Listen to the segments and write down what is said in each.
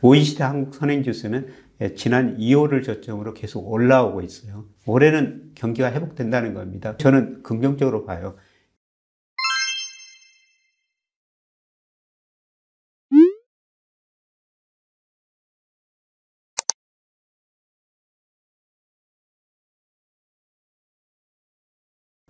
OECD 한국 선행지수는 지난 2월을 저점으로 계속 올라오고 있어요. 올해는 경기가 회복된다는 겁니다. 저는 긍정적으로 봐요.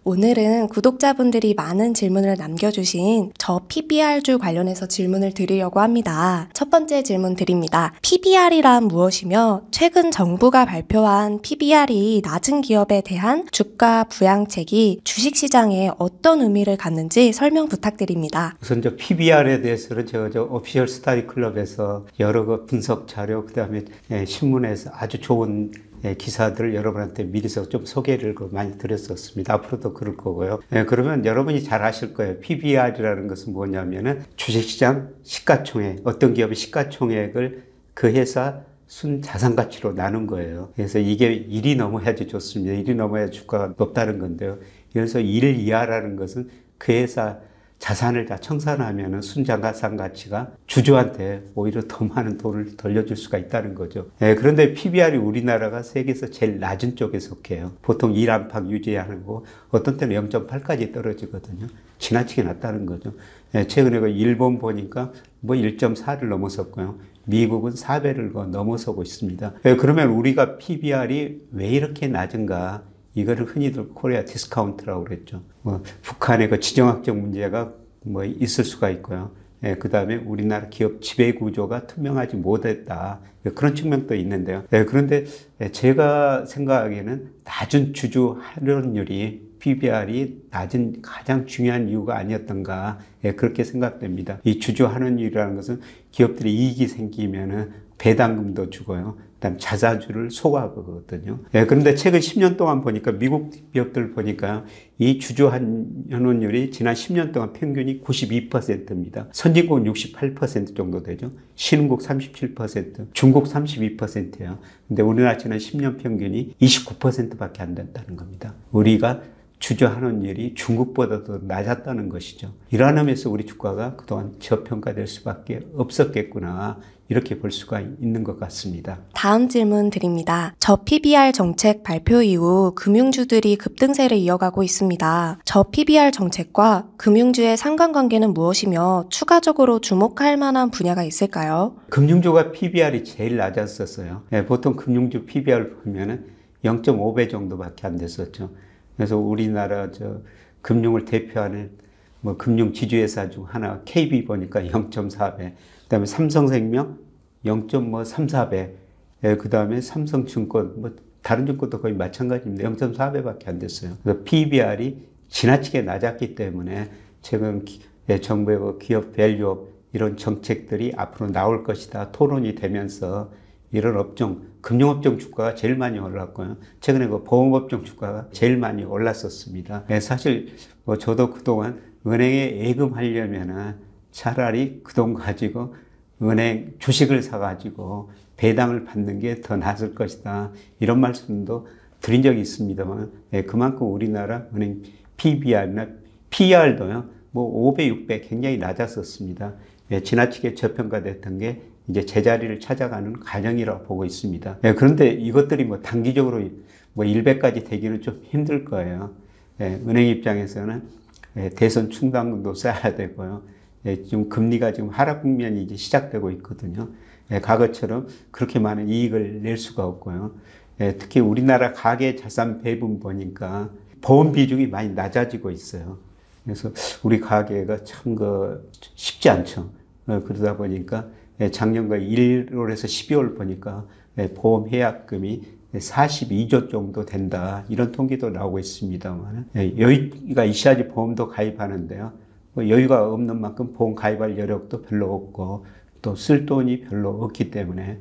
오늘은 구독자분들이 많은 질문을 남겨주신 저 PBR주 관련해서 질문을 드리려고 합니다. 첫 번째 질문 드립니다. PBR이란 무엇이며 최근 정부가 발표한 PBR이 낮은 기업에 대한 주가 부양책이 주식시장에 어떤 의미를 갖는지 설명 부탁드립니다. 우선 저 PBR에 대해서는 제가 저 오피셜 스타디 클럽에서 여러 個분석 자료, 그 다음에 신문에서 아주 좋은 기사들을 여러분한테 미리서 좀 소개를 많이 드렸었습니다. 앞으로도 그럴 거고요. 그러면 여러분이 잘 아실 거예요. PBR이라는 것은 뭐냐면은 주식시장 시가총액, 어떤 기업의 시가총액을 그 회사 순 자산가치로 나눈 거예요. 그래서 이게 1이 넘어야지 좋습니다. 1이 넘어야 주가가 높다는 건데요. 그래서 1 이하라는 것은 그 회사 자산을 다 청산하면 순자산 가치가 주주한테 오히려 더 많은 돈을 돌려줄 수가 있다는 거죠. 그런데 PBR이 우리나라가 세계에서 제일 낮은 쪽에 속해요. 보통 1 안팎 유지하는 거, 어떤 때는 0.8까지 떨어지거든요. 지나치게 낮다는 거죠. 최근에 그 일본 보니까 뭐 1.4를 넘어섰고요. 미국은 4배를 넘어서고 있습니다. 그러면 우리가 PBR이 왜 이렇게 낮은가? 이거를 흔히들 코리아 디스카운트라고 그랬죠. 북한의 그 지정학적 문제가 있을 수가 있고요. 그 다음에 우리나라 기업 지배 구조가 투명하지 못했다. 그런 측면도 있는데요. 그런데 제가 생각하기에는 낮은 주주 환원율이 PBR이 낮은 가장 중요한 이유가 아니었던가 그렇게 생각됩니다. 이 주주 환원율이라는 것은 기업들이 이익이 생기면은 배당금도 주고요. 그다음 자사주를 소화하거든요. 그런데 최근 10년 동안 보니까 미국 기업들 보니까 이 주주 환원율이 지난 10년 동안 평균이 92%입니다. 선진국은 68% 정도 되죠. 신흥국 37%, 중국 32%예요. 근데 우리나라 지난 10년 평균이 29%밖에 안 된다는 겁니다. 우리가 주주 환원율이 중국보다도 낮았다는 것이죠. 이러한 의미에서 우리 주가가 그동안 저평가될 수밖에 없었겠구나. 이렇게 볼 수가 있는 것 같습니다. 다음 질문 드립니다. 저 PBR 정책 발표 이후 금융주들이 급등세를 이어가고 있습니다. 저 PBR 정책과 금융주의 상관관계는 무엇이며 추가적으로 주목할 만한 분야가 있을까요? 금융주가 PBR이 제일 낮았었어요. 보통 금융주 PBR 보면은 0.5배 정도밖에 안 됐었죠. 그래서 우리나라 금융을 대표하는 금융 지주회사 중 하나 KB 보니까 0.4배, 그다음에 삼성생명 0.34배, 그다음에 삼성증권 다른 증권도 거의 마찬가지입니다. 0.4배밖에 안 됐어요. 그래서 PBR이 지나치게 낮았기 때문에 최근 정부의 기업 밸류업 이런 정책들이 앞으로 나올 것이다 토론이 되면서 이런 업종, 금융업종 주가가 제일 많이 올랐고요. 최근에 보험업종 주가가 제일 많이 올랐었습니다. 사실 저도 그동안 은행에 예금하려면 차라리 그 돈 가지고 은행 주식을 사가지고 배당을 받는 게 더 나을 것이다. 이런 말씀도 드린 적이 있습니다만 그만큼 우리나라 은행 PBR이나 PR도요. 5배, 6배 굉장히 낮았었습니다. 지나치게 저평가됐던 게 이제 제자리를 찾아가는 과정이라고 보고 있습니다. 그런데 이것들이 단기적으로 1배까지 되기는 좀 힘들 거예요. 은행 입장에서는 대선 충당금도 써야 되고요. 지금 금리가 지금 하락 국면이 이제 시작되고 있거든요. 과거처럼 그렇게 많은 이익을 낼 수가 없고요. 특히 우리나라 가계 자산 배분 보니까 보험 비중이 많이 낮아지고 있어요. 그래서 우리 가계가 참 쉽지 않죠. 그러다 보니까 작년과 1월에서 12월 보니까 보험 해약금이 42조 정도 된다. 이런 통계도 나오고 있습니다만 여유가 있어야지 보험도 가입하는데요. 여유가 없는 만큼 보험 가입할 여력도 별로 없고 또 쓸 돈이 별로 없기 때문에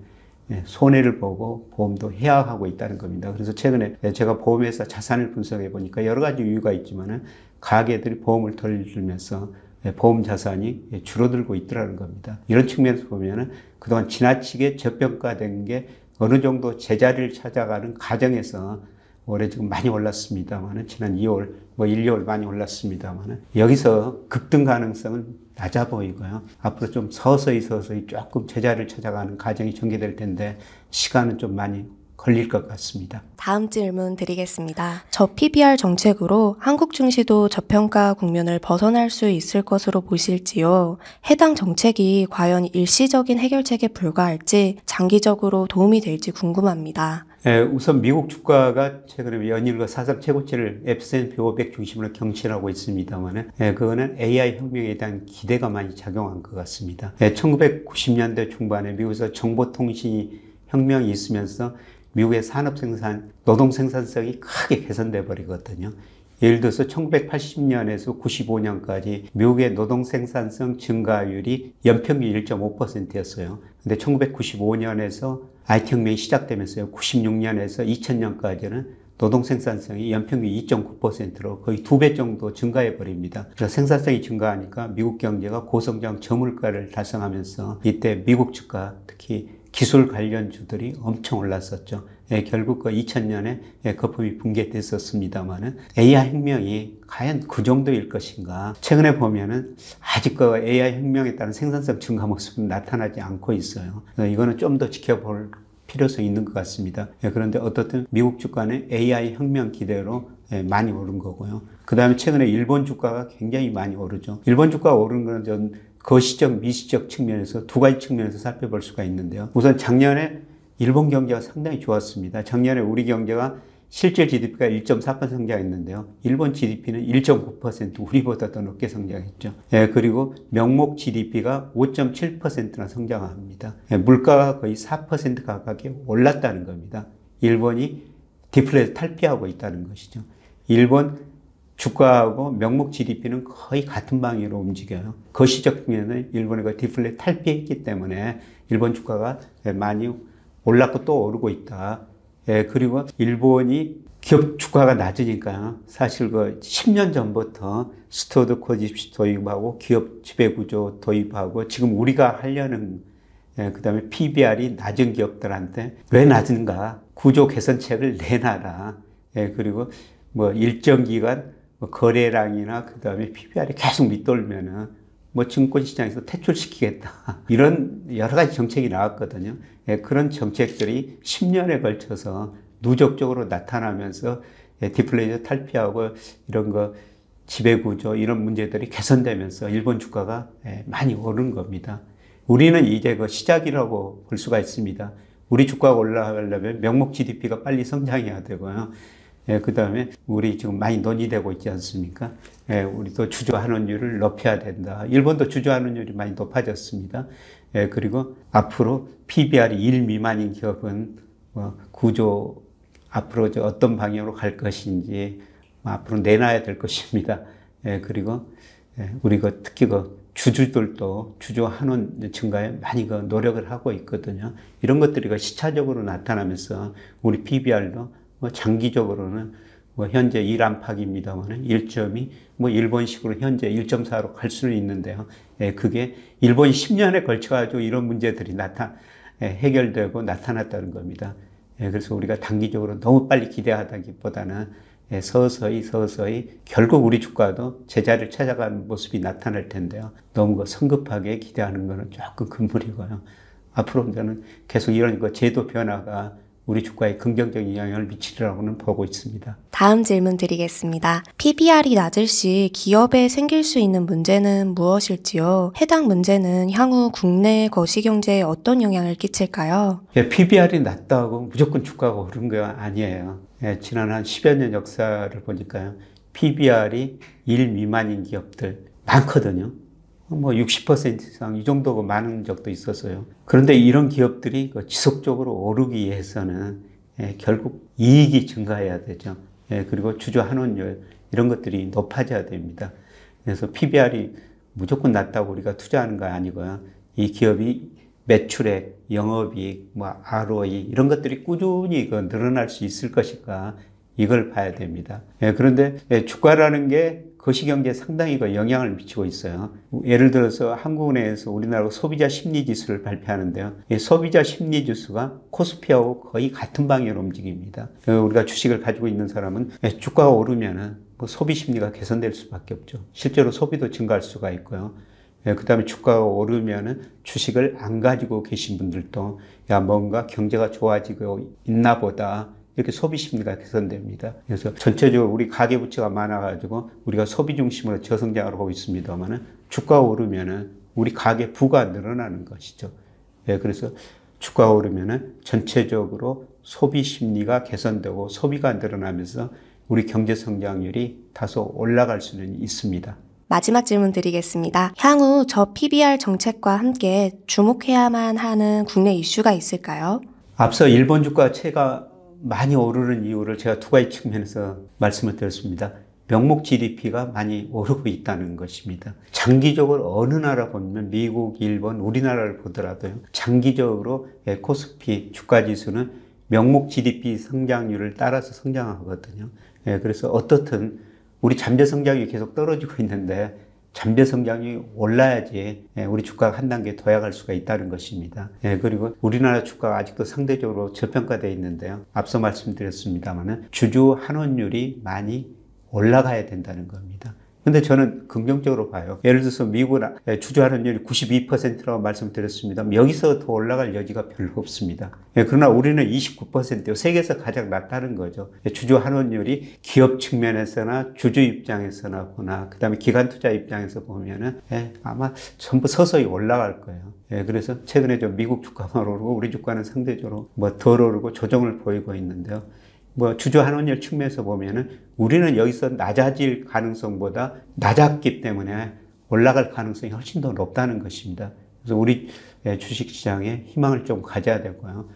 손해를 보고 보험도 해약하고 있다는 겁니다. 그래서 최근에 제가 보험회사 자산을 분석해 보니까 여러 가지 이유가 있지만은 가계들이 보험을 덜 들면서 보험 자산이 줄어들고 있더라는 겁니다. 이런 측면에서 보면은 그동안 지나치게 저평가된 게 어느 정도 제자리를 찾아가는 과정에서 올해 지금 많이 올랐습니다만은 지난 2월, 1, 2월 많이 올랐습니다만은 여기서 급등 가능성은 낮아 보이고요. 앞으로 좀 서서히 조금 제자리를 찾아가는 과정이 전개될 텐데 시간은 좀 많이 걸릴 것 같습니다. 다음 질문 드리겠습니다. 저PBR 정책으로 한국 증시도 저평가 국면을 벗어날 수 있을 것으로 보실지요? 해당 정책이 과연 일시적인 해결책에 불과할지 장기적으로 도움이 될지 궁금합니다. 우선 미국 주가가 최근에 연일과 사상 최고치를 S&P 500 중심으로 경신하고 있습니다만, 그거는 AI 혁명에 대한 기대가 많이 작용한 것 같습니다. 1990년대 중반에 미국에서 정보통신 혁명이 있으면서 미국의 산업 생산, 노동 생산성이 크게 개선돼 버리거든요. 예를 들어서 1980년에서 95년까지 미국의 노동 생산성 증가율이 연평균 1.5%였어요. 근데 1995년에서 IT 혁명이 시작되면서요. 96년에서 2000년까지는 노동 생산성이 연평균 2.9%로 거의 2배 정도 증가해 버립니다. 그래서 생산성이 증가하니까 미국 경제가 고성장 저물가를 달성하면서 이때 미국 주가, 특히 기술 관련주들이 엄청 올랐었죠. 결국 그 2000년에 거품이 붕괴됐었습니다만은 AI 혁명이 과연 그 정도일 것인가? 최근에 보면은 아직 그 AI 혁명에 따른 생산성 증가 모습은 나타나지 않고 있어요. 이거는 좀 더 지켜볼 필요성이 있는 것 같습니다. 그런데 어떻든 미국 주가는 AI 혁명 기대로 많이 오른 거고요. 그 다음에 최근에 일본 주가가 굉장히 많이 오르죠. 일본 주가가 오른 건 전 거시적, 미시적 측면에서 두 가지 측면에서 살펴볼 수가 있는데요. 우선 작년에 일본 경제가 상당히 좋았습니다. 작년에 우리 경제가 실질 GDP가 1.4% 성장했는데요. 일본 GDP는 1.9% 우리보다 더 높게 성장했죠. 그리고 명목 GDP가 5.7%나 성장합니다. 물가가 거의 4% 가깝게 올랐다는 겁니다. 일본이 디플레이션 탈피하고 있다는 것이죠. 일본 주가하고 명목 GDP는 거의 같은 방향으로 움직여요. 거시적 측면은 일본의 그 디플레 탈피했기 때문에 일본 주가가 많이 올랐고 또 오르고 있다. 그리고 일본이 기업 주가가 낮으니까 사실 그 10년 전부터 스튜어드 코집시 도입하고 기업 지배구조 도입하고 지금 우리가 하려는 그 다음에 PBR이 낮은 기업들한테 왜 낮은가? 구조 개선책을 내놔라. 그리고 뭐 일정 기간 거래량이나 그 다음에 PBR이 계속 밑돌면은 뭐 증권시장에서 퇴출시키겠다. 이런 여러 가지 정책이 나왔거든요. 그런 정책들이 10년에 걸쳐서 누적적으로 나타나면서 디플레이션 탈피하고 이런 거 지배구조 이런 문제들이 개선되면서 일본 주가가 많이 오른 겁니다. 우리는 이제 그 시작이라고 볼 수가 있습니다. 우리 주가가 올라가려면 명목 GDP가 빨리 성장해야 되고요. 그 다음에 우리 지금 많이 논의되고 있지 않습니까? 우리도 주저환원율을 높여야 된다. 일본도 주저환원율이 많이 높아졌습니다. 그리고 앞으로 PBR이 1 미만인 기업은 구조 앞으로 어떤 방향으로 갈 것인지 앞으로 내놔야 될 것입니다. 그리고 우리가 특히 주주들도 주저환원 증가에 많이 노력을 하고 있거든요. 이런 것들이 시차적으로 나타나면서 우리 PBR도 장기적으로는 현재 1안팎입니다만 1.2, 일본식으로 현재 1.4로 갈 수는 있는데요. 그게 일본이 10년에 걸쳐가지고 이런 문제들이 해결되고 나타났다는 겁니다. 그래서 우리가 단기적으로 너무 빨리 기대하다기보다는 서서히 결국 우리 주가도 제자리를 찾아가는 모습이 나타날 텐데요. 너무 성급하게 기대하는 것은 조금 금물이고요. 앞으로 저는 계속 이런 제도 변화가 우리 주가에 긍정적인 영향을 미치리라고는 보고 있습니다. 다음 질문 드리겠습니다. PBR이 낮을 시 기업에 생길 수 있는 문제는 무엇일지요? 해당 문제는 향후 국내 거시경제에 어떤 영향을 끼칠까요? PBR이 낮다고 무조건 주가가 오른 거 아니에요. 지난 한 10여 년 역사를 보니까요. PBR이 1 미만인 기업들 많거든요. 60% 이상 이 정도 많은 적도 있었어요. 그런데 이런 기업들이 지속적으로 오르기 위해서는 결국 이익이 증가해야 되죠. 그리고 주주환원율 이런 것들이 높아져야 됩니다. 그래서 PBR이 무조건 낮다고 우리가 투자하는 거 아니고요. 이 기업이 매출액, 영업이익, ROE 이런 것들이 꾸준히 늘어날 수 있을 것인가 이걸 봐야 됩니다. 그런데 주가라는 게 거시경제에 상당히 영향을 미치고 있어요. 예를 들어서 한국은행에서 우리나라 소비자 심리지수를 발표하는데요. 이 소비자 심리지수가 코스피하고 거의 같은 방향으로 움직입니다. 우리가 주식을 가지고 있는 사람은 주가가 오르면은 소비 심리가 개선될 수밖에 없죠. 실제로 소비도 증가할 수가 있고요. 그다음에 주가가 오르면은 주식을 안 가지고 계신 분들도 야, 뭔가 경제가 좋아지고 있나 보다. 이렇게 소비 심리가 개선됩니다. 그래서 전체적으로 우리 가계부채가 많아가지고 우리가 소비 중심으로 저성장을 하고 있습니다만은 주가가 오르면은 우리 가계 부가 늘어나는 것이죠. 그래서 주가가 오르면은 전체적으로 소비 심리가 개선되고 소비가 늘어나면서 우리 경제 성장률이 다소 올라갈 수는 있습니다. 마지막 질문 드리겠습니다. 향후 저 PBR 정책과 함께 주목해야만 하는 국내 이슈가 있을까요? 앞서 일본 주가가 많이 오르는 이유를 제가 두 가지 측면에서 말씀을 드렸습니다. 명목 GDP가 많이 오르고 있다는 것입니다. 장기적으로 어느 나라 보면 미국, 일본, 우리나라를 보더라도요. 장기적으로 코스피 주가지수는 명목 GDP 성장률을 따라서 성장하거든요. 그래서 어떻든 우리 잠재 성장이 계속 떨어지고 있는데 잠재 성장이 올라야지 우리 주가가 한 단계 도약할 수가 있다는 것입니다. 그리고 우리나라 주가가 아직도 상대적으로 저평가되어 있는데요. 앞서 말씀드렸습니다만 주주 환원율이 많이 올라가야 된다는 겁니다. 근데 저는 긍정적으로 봐요. 예를 들어서 미국은 주주 환원율이 92%라고 말씀드렸습니다. 여기서 더 올라갈 여지가 별로 없습니다. 그러나 우리는 29%요. 세계에서 가장 낮다는 거죠. 주주 환원율이 기업 측면에서나 주주 입장에서나 보나 그다음에 기관 투자 입장에서 보면은 아마 전부 서서히 올라갈 거예요. 그래서 최근에 좀 미국 주가만 오르고 우리 주가는 상대적으로 덜 오르고 조정을 보이고 있는데요. 주주 환원율 측면에서 보면은 우리는 여기서 낮아질 가능성보다 낮았기 때문에 올라갈 가능성이 훨씬 더 높다는 것입니다. 그래서 우리 주식 시장에 희망을 좀 가져야 되고요.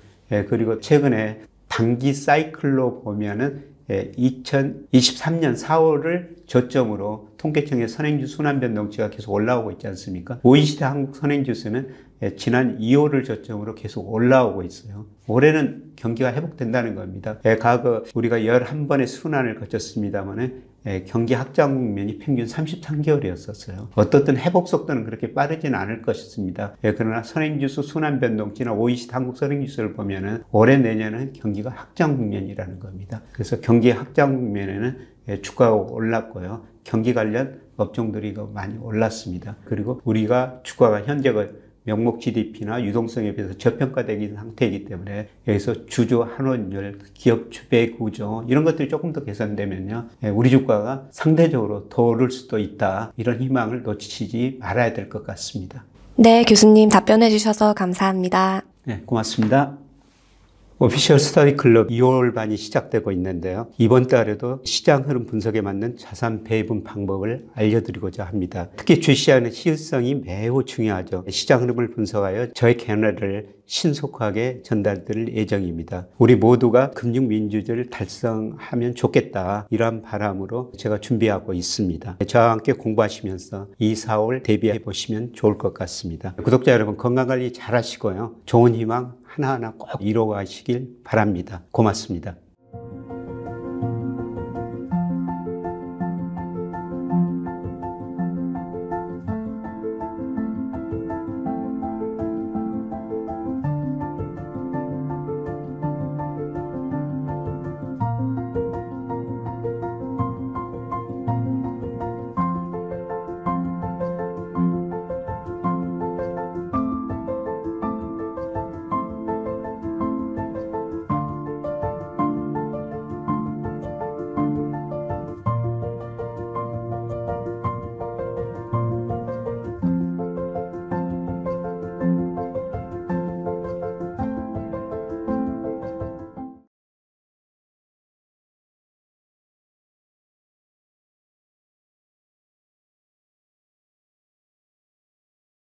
그리고 최근에 단기 사이클로 보면은 2023년 4월을 저점으로 통계청의 선행지수 순환변동치가 계속 올라오고 있지 않습니까? OECD 한국 선행지수는 지난 2월을 저점으로 계속 올라오고 있어요. 올해는 경기가 회복된다는 겁니다. 과거 우리가 11번의 순환을 거쳤습니다만 경기 확장 국면이 평균 33개월이었었어요. 어떻든 회복 속도는 그렇게 빠르지는 않을 것입니다. 그러나 선행지수 순환변동치나 OECD 한국 선행지수를 보면은 올해 내년은 경기가 확장 국면이라는 겁니다. 그래서 경기 확장 국면에는 주가가 올랐고요. 경기 관련 업종들이 많이 올랐습니다. 그리고 우리가 주가가 현재가 명목 GDP나 유동성에 비해서 저평가되어 있는 상태이기 때문에 여기서 주주 환원율, 기업 주배 구조 이런 것들이 조금 더 개선되면요. 우리 주가가 상대적으로 더 오를 수도 있다. 이런 희망을 놓치지 말아야 될 것 같습니다. 네, 교수님 답변해 주셔서 감사합니다. 네, 고맙습니다. 오피셜 스터디 클럽 2월반이 시작되고 있는데요. 이번 달에도 시장 흐름 분석에 맞는 자산 배분 방법을 알려드리고자 합니다. 특히 주시장의 시의성이 매우 중요하죠. 시장 흐름을 분석하여 저의 견해를 신속하게 전달드릴 예정입니다. 우리 모두가 금융민주주의를 달성하면 좋겠다. 이러한 바람으로 제가 준비하고 있습니다. 저와 함께 공부하시면서 이 4월 대비해 보시면 좋을 것 같습니다. 구독자 여러분 건강관리 잘 하시고요. 좋은 희망 하나하나 꼭 이뤄가시길 바랍니다. 고맙습니다.